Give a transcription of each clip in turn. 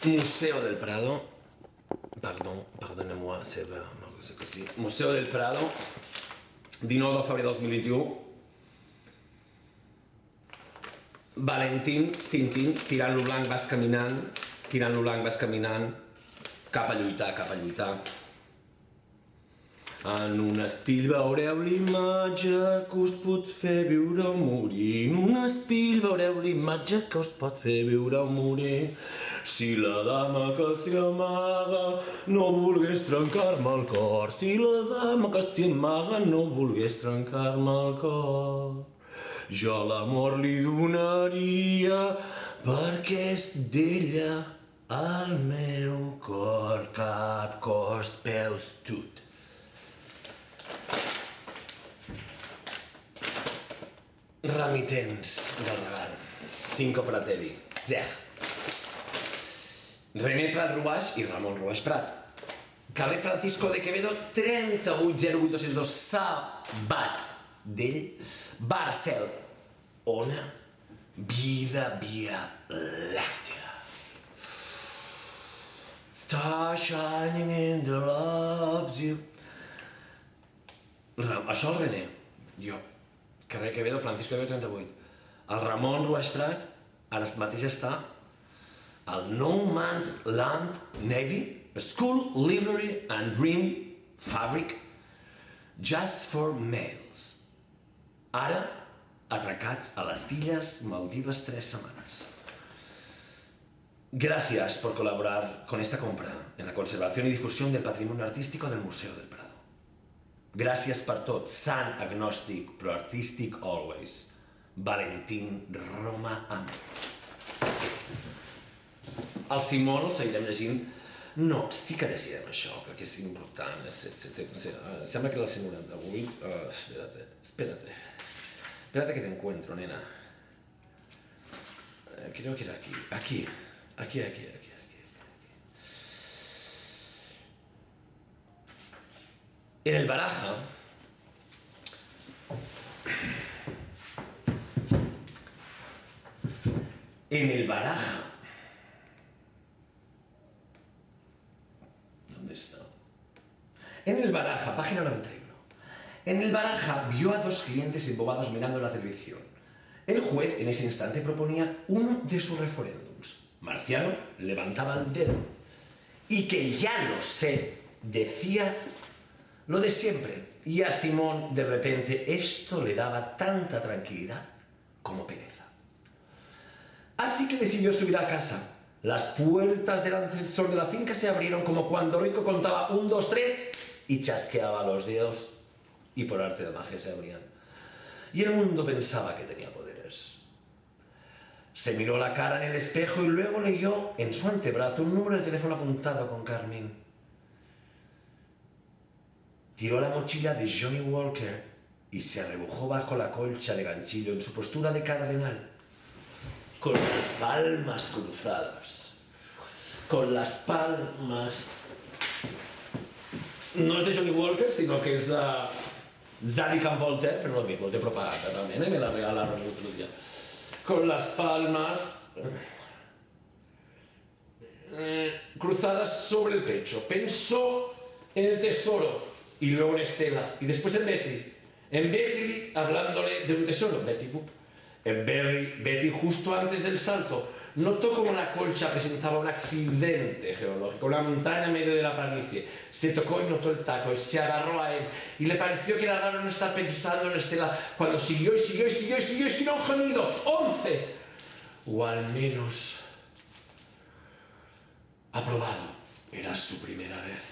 Museo del Prado. Perdoneu-moi, c'est così. Museo del Prado, 19 de febrer de 2021. Valentín, Tintín, tirant-lo blanc vas caminant, cap a lluitar. En un espill veureu l'imatge que us pot fer viure o morir. En un espill veureu l'imatge que us pot fer viure o morir. Si la dama que s'hi amaga no volgués trencar-me el cor, si la dama que s'hi amaga no volgués trencar-me el cor, jo l'amor li donaria perquè és d'ella el meu cor, cap, cos, peus, tot. Remitents del regal. Cinco fratelli. Zeh. René Prat Ruaix i Ramon Ruaix Prat. Carrer Francisco de Quevedo, 380822, Sabat d'ell, Barcelona, vida via làctea. Star shining in the loves you. Això el René, jo. Carrer Quevedo, Francisco de Quevedo, 38. El Ramon Ruaix Prat ara mateix està al No Man's Land Navy School Livery and Ring Fabric Just for Males. Ara, atracats a las Illes Maldivas 3 semanas. Gracias por colaborar con esta compra en la conservación y difusión del patrimonio artístico del Museo del Prado. Gràcies per tot, sant agnòstic, però artístic always. Valentín, Roma, Amor. El Simón el seguirem llegint. No, sí que llegirem això, crec que és important. Sembla que era el 198. Espérate que te encuentro, nena. Creo que era aquí. Aquí. En el Baraja, ¿dónde está? En el Baraja, página 91. En el Baraja vio a dos clientes embobados mirando la televisión. El juez en ese instante proponía uno de sus referéndums. Marciano levantaba el dedo. Y que ya lo sé, decía lo de siempre. Y a Simón, de repente, esto le daba tanta tranquilidad como pereza. Así que decidió subir a casa. Las puertas del ascensor de la finca se abrieron como cuando Rico contaba 1, 2, 3 y chasqueaba los dedos y por arte de magia se abrían. Y el mundo pensaba que tenía poderes. Se miró la cara en el espejo y luego leyó en su antebrazo un número de teléfono apuntado con carmín. Tiró la mochila de Johnny Walker y se arrebujó bajo la colcha de ganchillo en su postura de cardenal, con las palmas cruzadas. Con las palmas... No és de Johnny Walker, sinó que és de Zadie Can Voltaire, però no el mismo, de propaganda también, me la regalaron el otro día. Con las palmas cruzadas sobre el pecho. Pensó en el tesoro y luego en Estela y después en Betty. En Betty hablándole de un tesoro, Betty justo antes del salto notó como la colcha presentaba un accidente geológico, una montaña en medio de la planicie. Se tocó y notó el taco y se agarró a él y le pareció que era raro no estar pensando en Estela cuando siguió sin un gemido. 11 o al menos aprobado. Era su primera vez.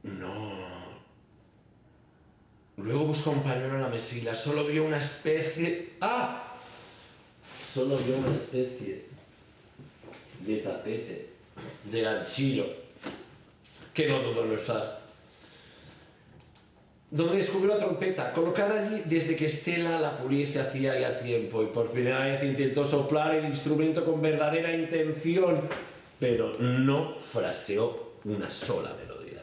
No. Luego buscó un pañuelo en la mesilla. Solo vio una especie de tapete, de ganchillo, que no dudó en usar. Donde descubrió la trompeta, colocada allí desde que Estela la puliese hacía ya tiempo, y por primera vez intentó soplar el instrumento con verdadera intención, pero no fraseó una sola melodía,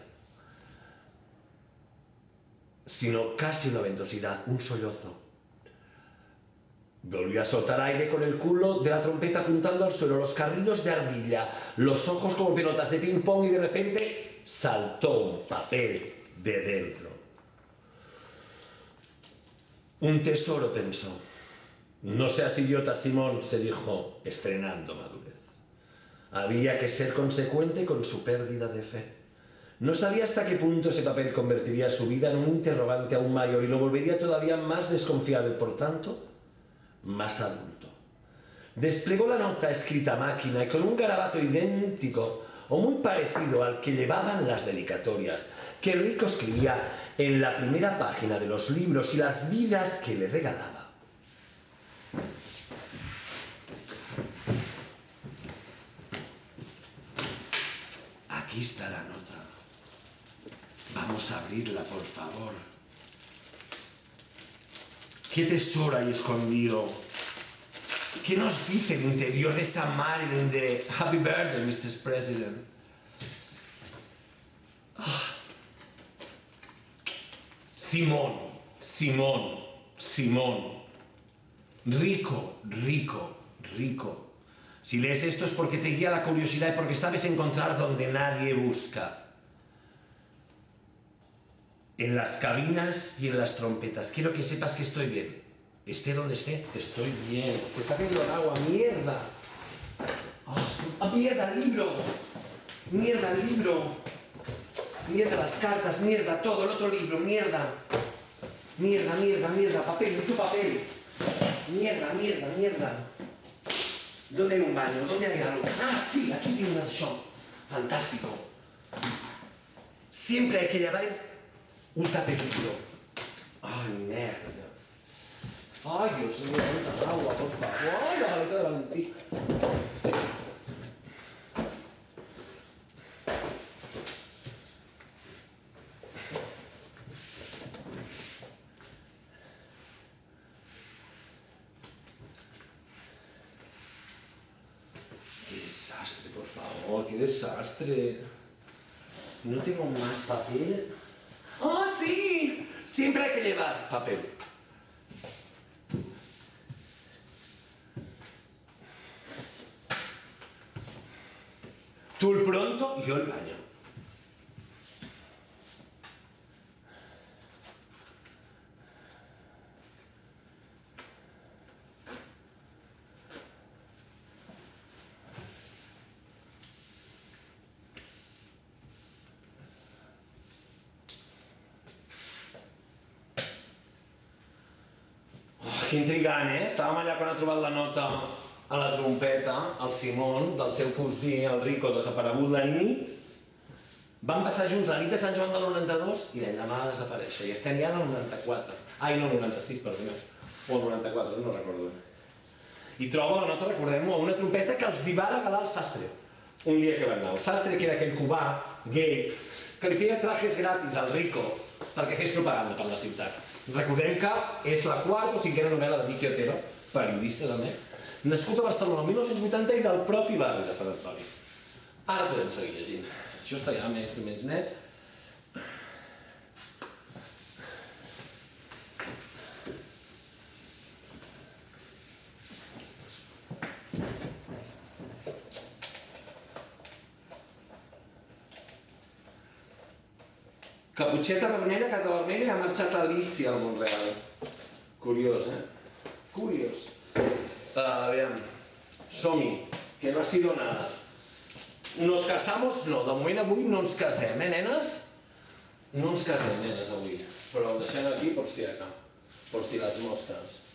sino casi una ventosidad, un sollozo. Volvió a soltar aire con el culo de la trompeta apuntando al suelo, los carrillos de ardilla, los ojos como pelotas de ping-pong y de repente saltó un papel de dentro. Un tesoro, pensó. No seas idiota, Simón, se dijo, estrenando madurez. Había que ser consecuente con su pérdida de fe. No sabía hasta qué punto ese papel convertiría su vida en un interrogante aún mayor y lo volvería todavía más desconfiado y, por tanto, más adulto. Desplegó la nota escrita a máquina y con un garabato idéntico o muy parecido al que llevaban las dedicatorias que Rico escribía en la primera página de los libros y las vidas que le regalaba. Aquí está la nota. Vamos a abrirla, por favor. ¿Qué tesoro hay escondido? ¿Qué nos dice el interior de esa Marilyn de Happy Birthday, Mr. President? Simón, Simón, Simón. Rico, rico, rico. Si lees esto es porque te guía la curiosidad y porque sabes encontrar donde nadie busca. En las cabinas y en las trompetas. Quiero que sepas que estoy bien. Esté donde esté, estoy bien. Se está cayendo el agua, mierda. Mierda, el libro. Mierda, el libro. Mierda, las cartas, mierda, todo, el otro libro, mierda. Mierda, mierda, mierda, papel, tu papel. Mierda, mierda, mierda. ¿Dónde hay un baño? ¿Dónde hay algo? Ah, sí, aquí tiene un shop. Fantástico. Siempre hay que llevar un tapetito. Ay, mierda. Ay, Dios mío, cuánta agua, por favor. Ay, la galeta de Valentín. Qué desastre, por favor, qué desastre. No tengo más papel. ¡Oh, sí! Siempre hay que llevar papel. Tú el pronto y yo el baño. Que intrigant, Estàvem allà quan ha trobat la nota a la trompeta, el Simón, del seu cosí, el Rico, desaparegut la nit. Van passar junts la nit de Sant Joan del 92 i l'endemà va desaparèixer. I estem ja en el 94. Ai, no, 96, perdó. O el 94, no recordo. I troba la nota, recordem-ho, a una trompeta que els hi va regalar el sastre. Un dia que van anar. El sastre, que era aquell cubà, gay, que li feia trajes gratis al Rico perquè fes propaganda per la ciutat. Recordem que és la quarta o cinquena novel·la de Miqui Otero, periodista també, nascut a Barcelona el 1980 i del propi barri de Sant Antoni. Ara podem seguir llegint. Això està ja més o menys net. Caputxeta vermella, cata vermella i ha marxat Alicia al món real. Curiós, Curiós. Aviam, som-hi, que no ha sido nada. Nos casamos? No, de moment avui no ens casem, nenes? No ens casem, nenes, avui. Però ho deixem aquí per si acá, per si les mostres.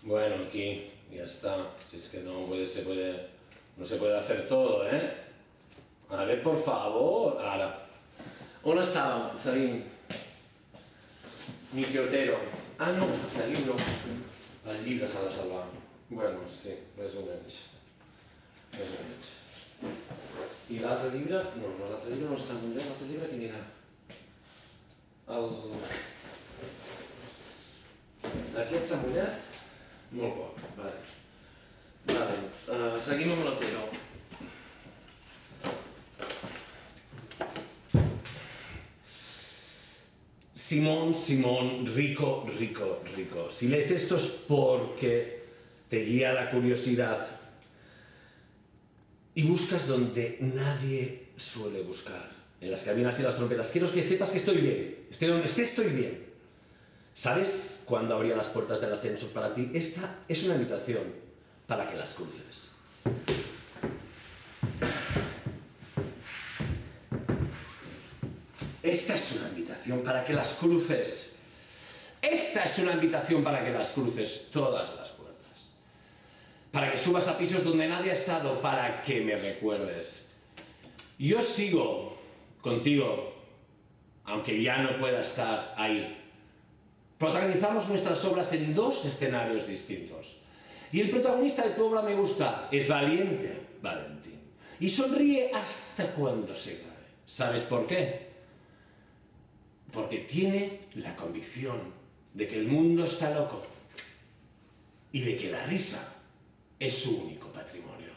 Bueno, aquí, ya está. Si es que no se puede hacer todo, A ver, por favor. Ara. On estàvem? Seguim. Miqui Otero. Ah, no, seguim no. El llibre s'ha de salvar. Bueno, sí, més o menys. Més o menys. I l'altre llibre, no, l'altre llibre no està molt bé, l'altre llibre quin era? Aquest s'ha mullat? Molt poc, vale. Seguim amb l'Otero. Simón, rico. Si lees esto es porque te guía la curiosidad y buscas donde nadie suele buscar. En las cabinas y las trompetas. Quiero que sepas que estoy bien. Esté donde esté, estoy bien. ¿Sabes cuándo abría las puertas del ascensor para ti? Esta es una invitación para que las cruces. Esta es una invitación para que las cruces. Esta es una invitación para que las cruces todas las puertas. Para que subas a pisos donde nadie ha estado, para que me recuerdes. Yo sigo contigo, aunque ya no pueda estar ahí. Protagonizamos nuestras obras en dos escenarios distintos. Y el protagonista de tu obra me gusta, es valiente, Valentín. Y sonríe hasta cuando se cae. ¿Sabes por qué? Porque tiene la convicción de que el mundo está loco y de que la risa es su único patrimonio.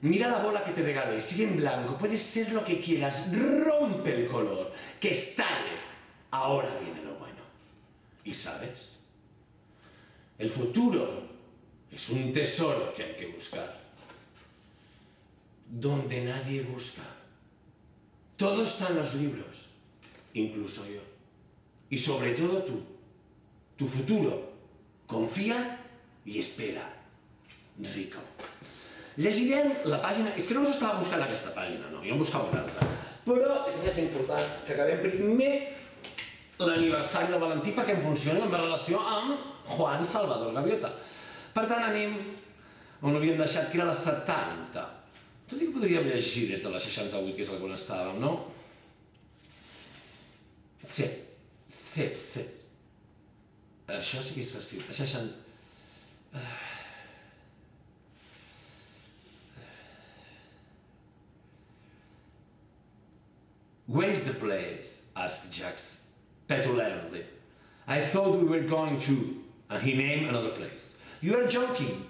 Mira la bola que te regale, sigue en blanco, puedes ser lo que quieras, rompe el color, que estalle. Ahora viene lo bueno. ¿Y sabes? El futuro es un tesoro que hay que buscar. Donde nadie busca. Todo está en los libros. Incluso yo. Y sobre todo tú. Tu futuro. Confia i espera. Rico. Llegirem la pàgina... És que no us estava buscant aquesta pàgina, no. Jo en buscava una altra. Però és més important que acabem primer l'aniversari del Valentí perquè en funcioni amb relació amb Juan Salvador Gaviota. Per tant, anem on havíem deixat, que era la 70. Tot i que podríem llegir des de la 68, que és on estàvem, no? Sí. Això sí que és fàcil. 60... Where is the place? Asked Jax petulantly. I thought we were going to... And he named another place. You are joking.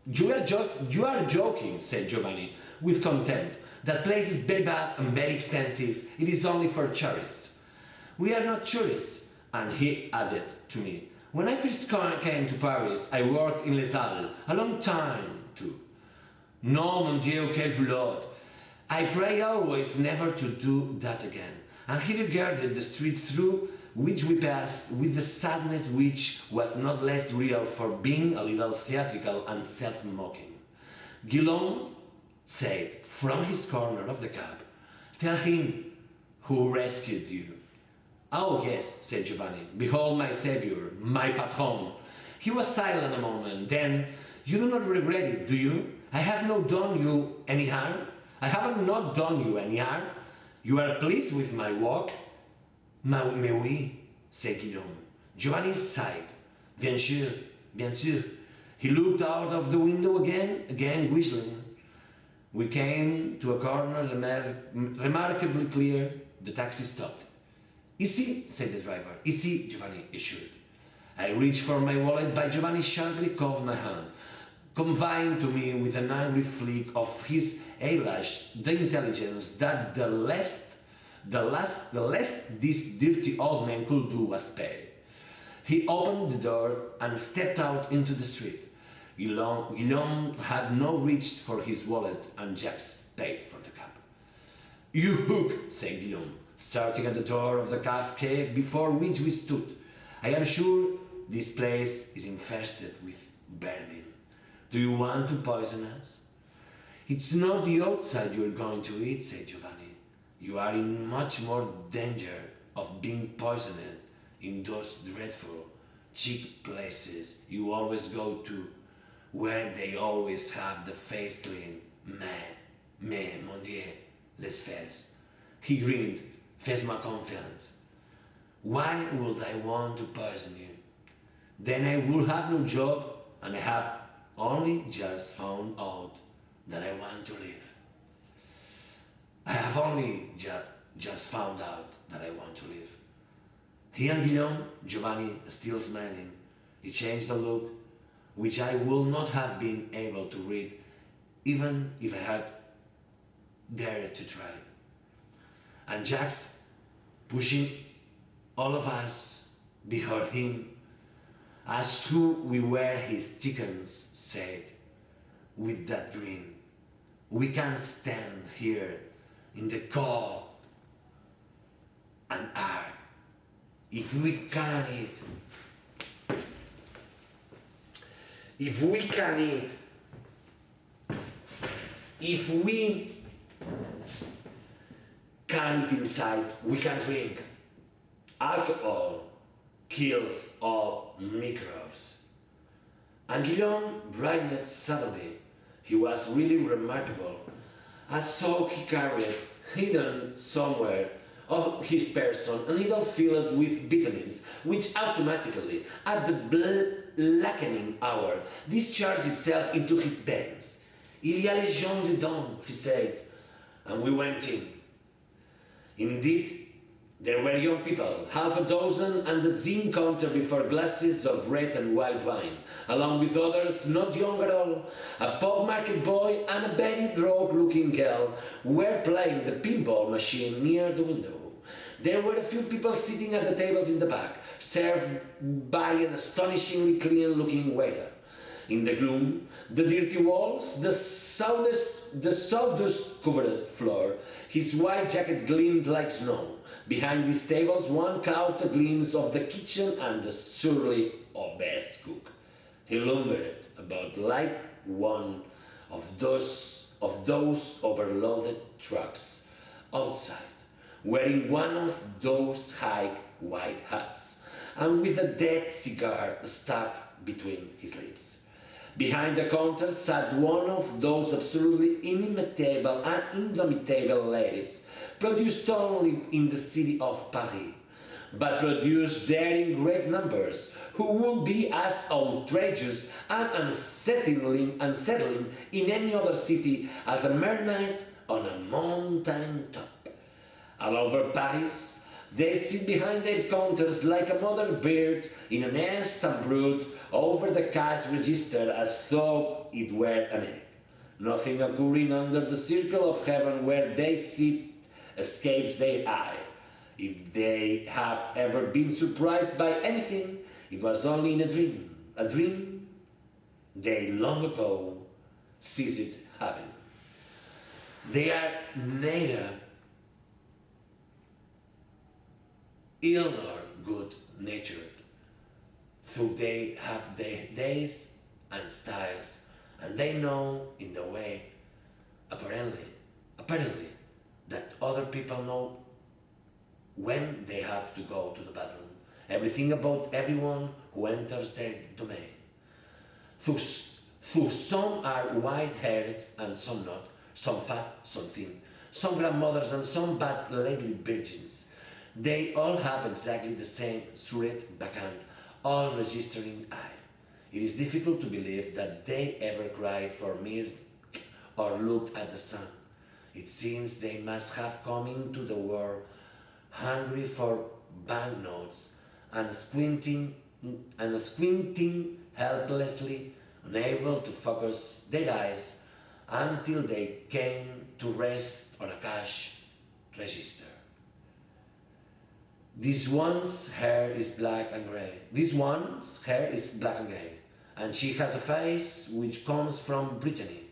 You are joking, said Giovanni, with contempt. That place is very bad and very expensive. It is only for tourists. We are not tourists. And he added to me, when I first came to Paris, I worked in Les Halles, a long time too. No, mon Dieu, quel voulot. I pray always never to do that again. And he regarded the street through which we passed with the sadness which was not less real for being a little theatrical and self-mocking. Guillaume said from his corner of the cab, tell him who rescued you. Oh yes, said Giovanni, behold my savior, my patron. He was silent a moment, then, you do not regret it, do you? I have not done you any harm? I haven't not done you any harm? You are pleased with my work? Mais oui, said Guillaume. Giovanni sighed. Bien sûr, bien sûr. He looked out of the window again whistling. We came to a corner remarkably clear. The taxi stopped. Ici, said the driver. Ici, Giovanni issued. I reached for my wallet, but Giovanni sharply caught my hand, conveying to me with an angry flick of his eyelash the intelligence that the less this dirty old man could do was pay. He opened the door and stepped out into the street. Guillaume had now reached for his wallet and Jax paid for the cab. You hook, said Guillaume, starting at the door of the cafe before which we stood. I am sure this place is infested with vermin. Do you want to poison us? It's not the outside you are going to eat, said Giovanni. You are in much more danger of being poisoned in those dreadful, cheap places you always go to, where they always have the face clean. Mais, mon Dieu, les fesses. He grinned. Fais-moi confiance. Why would I want to poison you? Then I will have no job, and I have only just found out that I want to live. I have only just found out that I want to live. He and Guillaume, Giovanni still smiling, he changed a look which I would not have been able to read even if I had dared to try. And Jacques, pushing all of us behind him, as who we were his chickens, said, with that grin, we can stand here in the cold and air if we can eat. If we can eat, if we can eat inside, we can drink. Alcohol kills all microbes. And Guillaume brightened suddenly. He was really remarkable, as though he carried hidden somewhere of his person a needle filled with vitamins, which automatically, at the blackening hour, discharged itself into his veins. Il y a les gens dedans, he said, and we went in. Indeed, there were young people, half a dozen, and the zinc counter before glasses of red and white wine, along with others not young at all. A pop market boy and a very rogue-looking girl were playing the pinball machine near the window. There were a few people sitting at the tables in the back, served by an astonishingly clean-looking waiter. In the gloom, the dirty walls, the sawdust-covered floor, his white jacket gleamed like snow. Behind these tables, one caught a glimpse of the kitchen and the surly, obese cook. He lumbered about like one of those overloaded trucks outside, wearing one of those high white hats, and with a dead cigar stuck between his lips. Behind the counter sat one of those absolutely inimitable and indomitable ladies, produced only in the city of Paris, but produced there in great numbers, who would be as outrageous and unsettling in any other city as a mermaid on a mountain top. All over Paris, they sit behind their counters like a mother bird in a nest and brood over the cash register as though it were an egg. Nothing occurring under the circle of heaven where they sit escapes their eye. If they have ever been surprised by anything, it was only in a dream they long ago ceased having. They are neither ill nor good-natured, though they have their days and styles, and they know in the way, apparently, that other people know when they have to go to the bathroom, everything about everyone who enters their domain. Though some are white-haired and some not, some fat, some thin, some grandmothers and some bad lately virgins, they all have exactly the same surette vacant, all registering eye. It is difficult to believe that they ever cried for milk or looked at the sun. It seems they must have come into the world hungry for banknotes and squinting helplessly, unable to focus their eyes until they came to rest on a cash register. This one's hair is black and grey. And she has a face which comes from Brittany.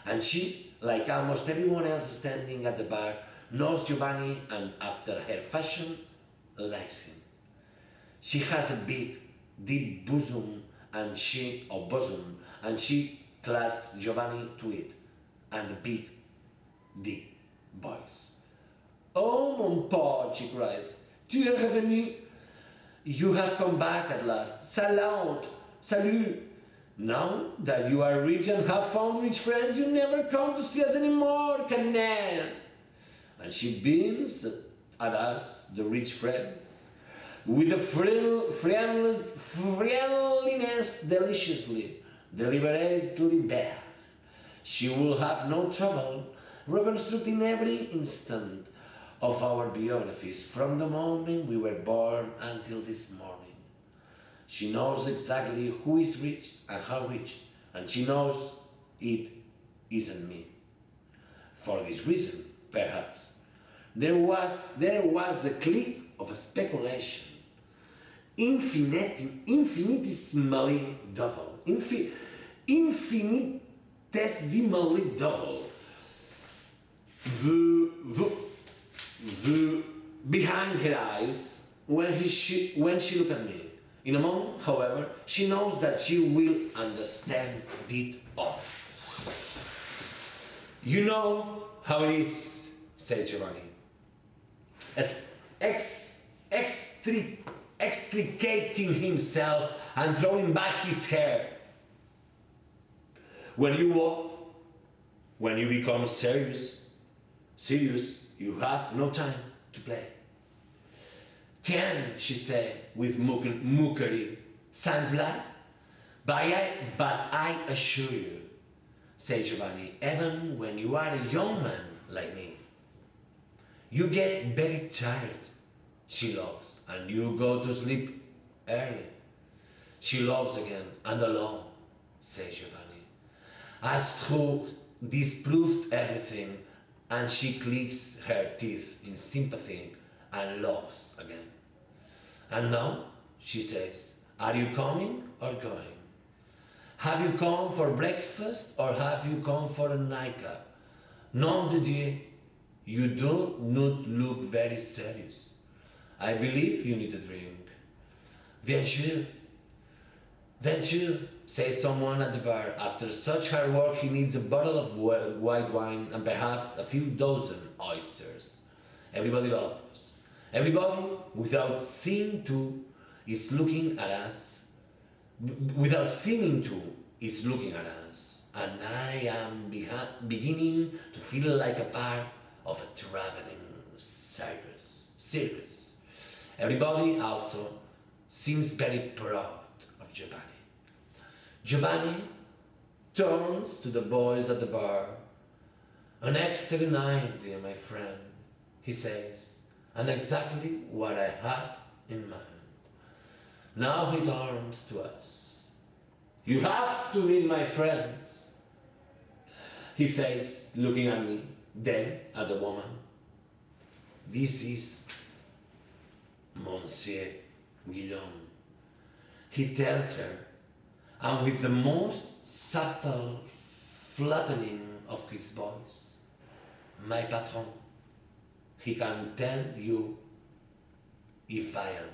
And she, like almost everyone else standing at the bar, knows Giovanni and, after her fashion, likes him. She has a big, deep bosom, and she clasps Giovanni to it, and a big, deep voice. "Oh, mon Paul," she cries, "tu es revenu. You have come back at last. Salut. Now that you are rich and have found rich friends, you never come to see us anymore, Canaan." And she beams at us, the rich friends, with a friendliness deliberately bare. She will have no trouble reconstructing every instant of our biographies from the moment we were born until this morning. She knows exactly who is rich and how rich, and she knows it isn't me. For this reason, perhaps, there was a click of speculation, infinitesimally double, infinitesimally double. The behind her eyes when she looked at me. In a moment, however, she knows that she will understand it all. You know how it is, said Giovanni. Extricating himself and throwing back his hair. When you become serious, you have no time to play. Tiens, she said with mockery, sans blague? But I assure you, said Giovanni, even when you are a young man like me, you get very tired. She loves, and you go to sleep early. She loves again, and alone, said Giovanni. As though this proved everything, and she clicks her teeth in sympathy and loves again. And now, she says, are you coming or going? Have you come for breakfast or have you come for a nightcap? Nom de Dieu, you do not look very serious. I believe you need a drink. Bien sûr, says someone at the bar. After such hard work, he needs a bottle of white wine and perhaps a few dozen oysters. Everybody loves. Everybody, without seeming to, is looking at us. Without seeming to, is looking at us. And I am beginning to feel like a part of a traveling circus. Everybody also seems very proud of Giovanni. Giovanni turns to the boys at the bar. An excellent night, dear my friend, he says, and exactly what I had in mind. Now he turns to us. You have to meet my friends, he says, looking at me, then at the woman. This is Monsieur Guillaume, he tells her, and with the most subtle flattening of his voice, my patron, he can tell you if I am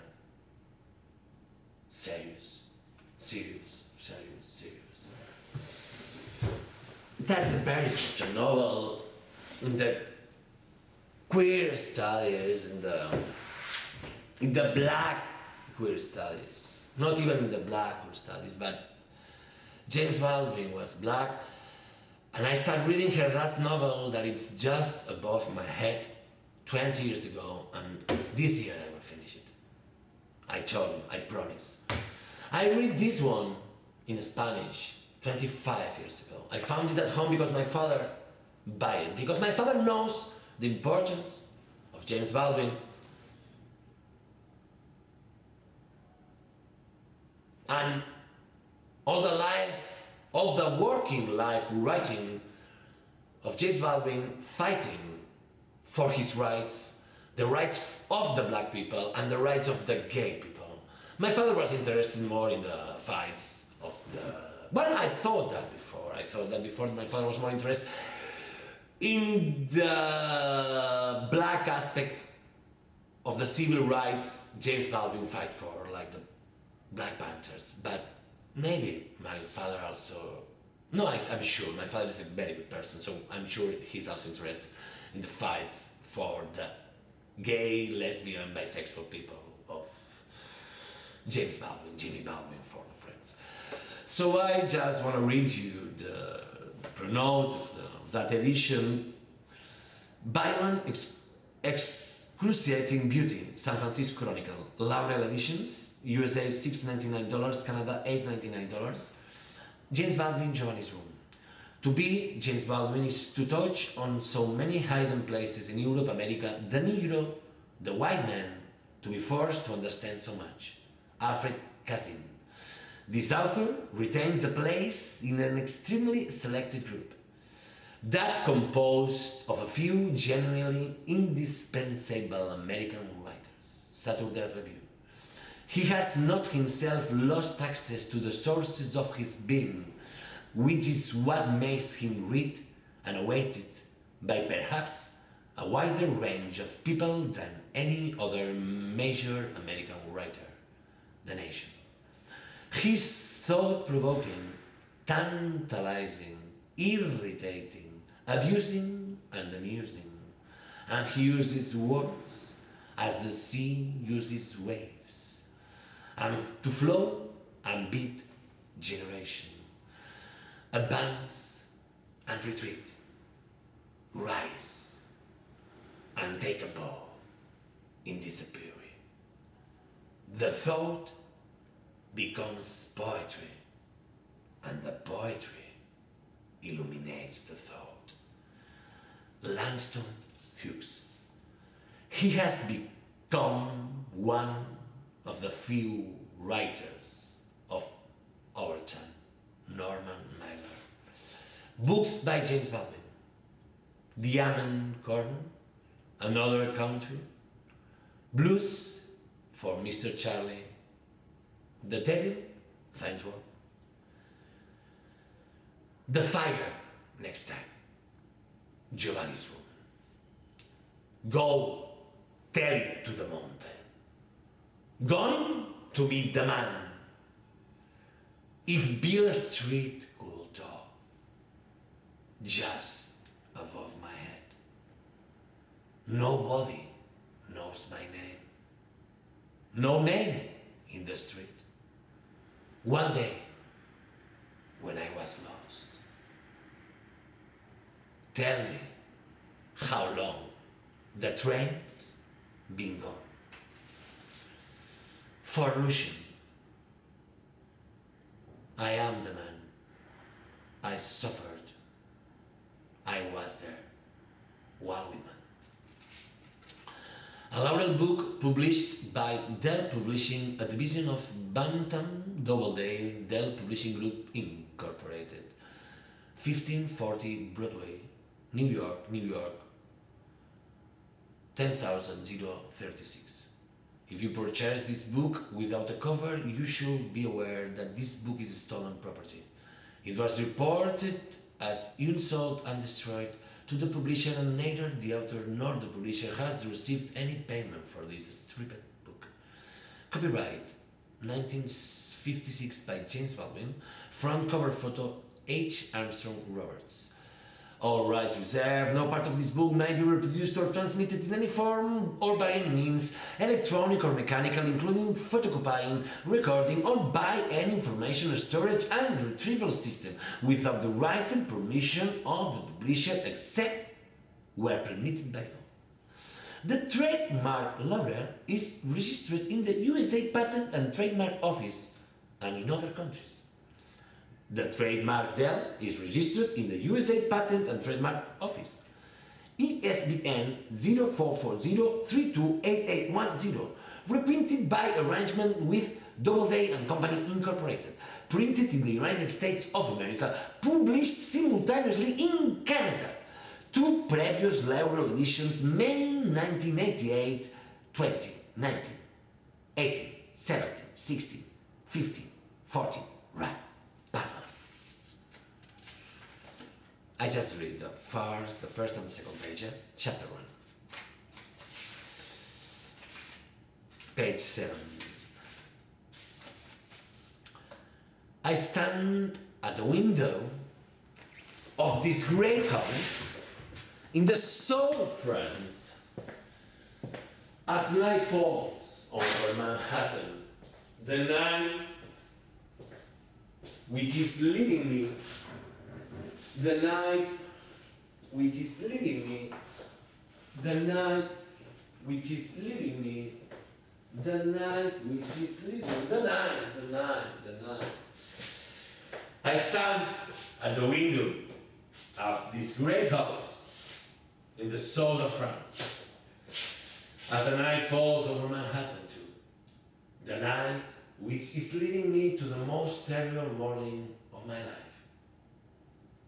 serious. That's a very good novel in the queer studies, in the black queer studies. Not even in the black queer studies, but James Baldwin was black, and I started reading her last novel that it's just above my head 20 years ago, and this year I will finish it. I told you, I promise. I read this one in Spanish 25 years ago. I found it at home because my father bought it, because my father knows the importance of James Baldwin. And all the working life writing of James Baldwin fighting for his rights, the rights of the black people and the rights of the gay people. My father was interested more in the fights of the... Well, I thought that before my father was more interested in the black aspect of the civil rights James Baldwin fight for, like the Black Panthers. But maybe my father also... No, I'm sure my father is a very good person, so I'm sure he's also interested in the fights for the gay, lesbian, bisexual people of James Baldwin, Jimmy Baldwin for the friends. So I just want to read you the pronote of that edition. Byron, Excruciating Beauty, San Francisco Chronicle, Laurel Editions, USA $6.99, Canada $8.99. James Baldwin, Giovanni's Room. To be James Baldwin is to touch on so many hidden places in Europe, America, the Negro, the white man, to be forced to understand so much. Alfred Kazin. This author retains a place in an extremely selected group, that composed of a few genuinely indispensable American writers. Saturday Review. He has not himself lost access to the sources of his being, which is what makes him read and awaited by perhaps a wider range of people than any other major American writer, The Nation. He's thought-provoking, tantalizing, irritating, abusing and amusing, and he uses words as the sea uses waves, and to flow and beat generation, advance and retreat, rise and take a bow in disappearing. The thought becomes poetry, and the poetry illuminates the thought. Langston Hughes. He has become one of the few writers of our time. Norman Mailer. Books by James Baldwin. The Amen Corner, Another Country, Blues for Mr. Charlie, The Devil Finds Work, The Fire Next Time, Giovanni's Room, Go Tell It to the Mountain, Going to Meet the Man, If Beale Street Could Talk, Just Above My Head, Nobody Knows My Name, No Name in the Street, One Day When I Was Lost. Tell me how long the train's been gone. For Lucian, I am the man. I suffered. I was there. Baldwin. A laurel book published by Dell Publishing, a division of Bantam Doubleday Dell Publishing Group Incorporated, 1540 Broadway, New York, New York, 10,036. If you purchase this book without a cover, you should be aware that this book is stolen property. It was reported as unsold and destroyed to the publisher, and neither the author nor the publisher has received any payment for this stripped book. Copyright 1956 by James Baldwin. Front cover photo H. Armstrong Roberts. All rights reserved. No part of this book may be reproduced or transmitted in any form or by any means, electronic or mechanical, including photocopying, recording, or by any information storage and retrieval system, without the right and permission of the publisher, except where permitted by law. The trademark laurel is registered in the USA Patent and Trademark Office and in other countries. The trademark Dell is registered in the USA Patent and Trademark Office. ESBN 0440328810, reprinted by arrangement with Doubleday and Company Incorporated, printed in the United States of America, published simultaneously in Canada. Two previous laurel editions, May 1988, 20, 19, 18, 17, 16, 15, 14, right. I just read the first and the second page, chapter 1. Page 7. I stand at the window of this great house in the soul of France as night falls over Manhattan, the night which is leading me, the night which is leading me, the night which is leading me, the night which is leading, the night. I stand at the window of this great house in the south of France. As the night falls over Manhattan too, the night which is leading me to the most terrible morning of my life.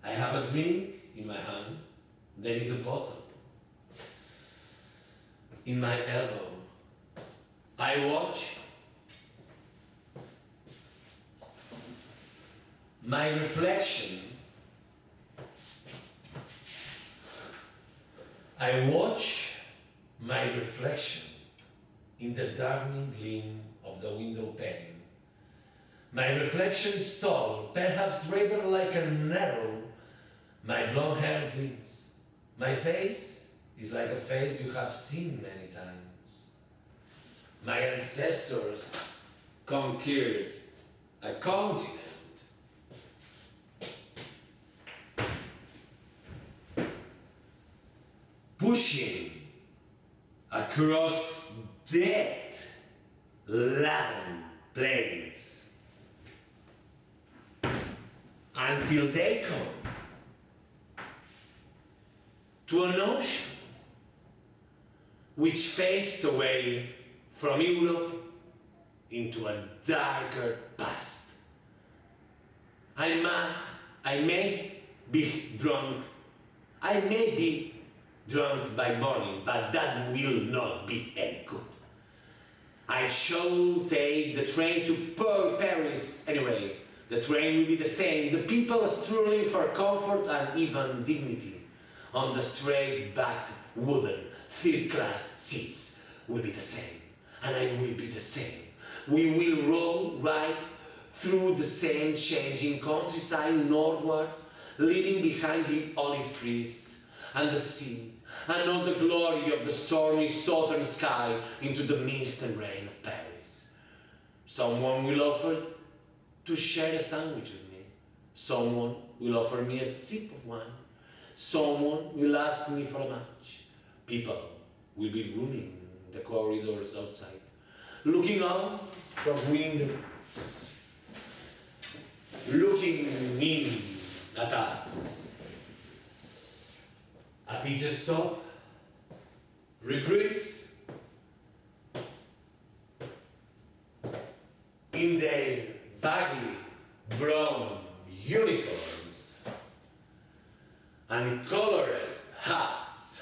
I have a drink in my hand, there is a bottle in my elbow. I watch my reflection. I watch my reflection in the darkening gleam of the window pane. My reflection is tall, perhaps rather like an arrow. My blonde hair gleams. My face is like a face you have seen many times. My ancestors conquered a continent. Pushing across dead, laden plains until they come to an ocean which faced away from Europe into a darker past. I may be drunk. I may be drunk by morning, but that will not be any good. I shall take the train to Paris anyway. The train will be the same. The people struggling for comfort and even dignity on the straight-backed wooden third-class seats will be the same. And I will be the same. We will roll right through the same changing countryside northward, leaving behind the olive trees and the sea and all the glory of the stormy southern sky into the mist and rain of Paris. Someone will offer to share a sandwich with me. Someone will offer me a sip of wine. Someone will ask me for a match. People will be roaming the corridors outside, looking out from windows, looking in at us. At each stop, recruits in their baggy brown uniforms and colored hats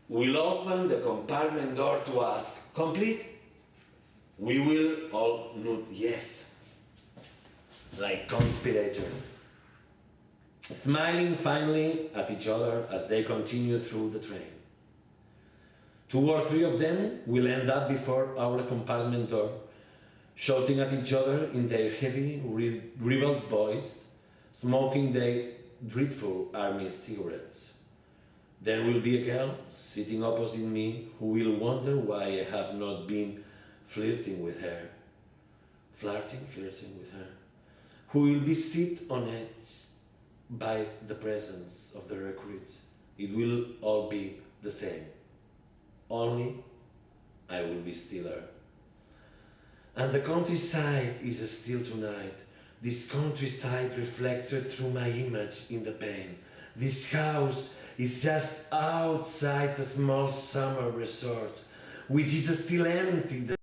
will open the compartment door to ask, "Complete?" We will all nod yes, like conspirators, smiling finally at each other as they continue through the train. 2 or 3 of them will end up before our compartment door, shouting at each other in their heavy, ribald voice, smoking their dreadful army cigarettes. There will be a girl sitting opposite me who will wonder why I have not been flirting with her, who will be sit on edge by the presence of the recruits. It will all be the same. Only I will be stiller. And the countryside is still tonight. This countryside reflected through my image in the pane. This house is just outside a small summer resort, which is still empty.